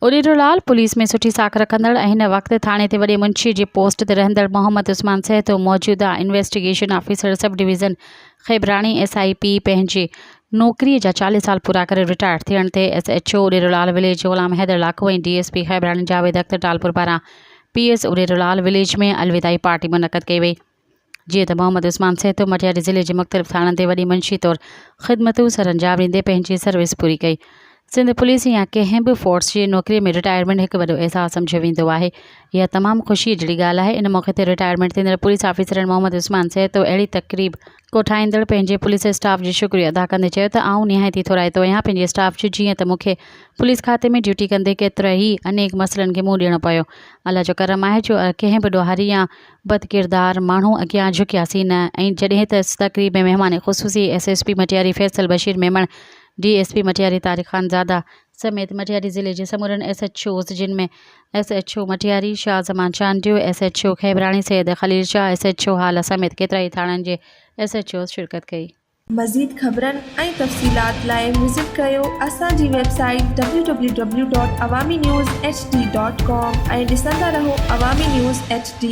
Uderolal police में सुठी साख रखंदड़ ऐं हिन वक़्तु थाणे ते वॾे मुंशी जी पोस्ट ते रहंदड़ मोहम्मद उस्मान सहतो मौजूदा investigation officer sub division Khebrani SIP पंहिंजे नौकरीअ जा 40 साल पूरा करे रिटायर थियण ते SHO उॾेरोलाल विलेज ग़ुलाम हैदर लाखो ऐं DSP खेबराणी जावेद अख्तर टालपुर पारां PS उॾेरोलाल विलेज में अलविदाई पार्टी मुनक़द कई वई। जीअं त मोहम्मद उस्मान सहतो मटियारी ज़िले जे मुख़्तलिफ़ थाणनि ते वॾी मुंशी तौरु ख़िदमतूं सरअंजाम ॾींदे पंहिंजी सर्विस पूरी कई। सिंध पुलिस या कंहिं बि फोर्स जी नौकरीअ में रिटायरमेंट हिकु वॾो अहसासु सम्झियो वेंदो आहे। इहा तमामु ख़ुशीअ जहिड़ी ॻाल्हि आहे। इन मौक़े ते रिटायरमेंट थींदड़ पुलिस ऑफिसरनि मोहम्मद उस्मान सहतो अहिड़ी तक़रीब कोठाईंदड़ पंहिंजे पुलिस स्टाफ जो शुक्रिया अदा कंदे चयो त आउं निहायती थोराइतो आहियां पंहिंजे स्टाफ जो, जीअं त मूंखे पुलिस खाते में ड्यूटी कंदे केतिरा ई अनेक मसइलनि खे मुंहुं ॾियणो पियो। अल्लाह जो करम आहे जो कंहिं बि ॾोहारी या बदकिरदार माण्हू अॻियां झुकियासीं न। ऐं जॾहिं त इस तक़रीब में महिमान ख़ुसूसी SSP मटियारी फैसल बशीर मेमण, DSP मटियारी तारिक ख़ानज़ादा समेत मटियारी ज़िले जे समूरनि SHOs जिन में SHO मटियारी शाह ज़मान चांडियो, SHO खेबराणी सैयद खलील शाह, SHO हाल समेत केतिरा ई थाणनि जे SHOs शिरकत कई। मज़ीद ख़बरनि ऐं तफ़सीलात लाइ विज़िट कयो असांजी वेबसाइट www.awamiNewsHD.com ऐं ॾिसंदा रहो अवामी न्यूज़ HD।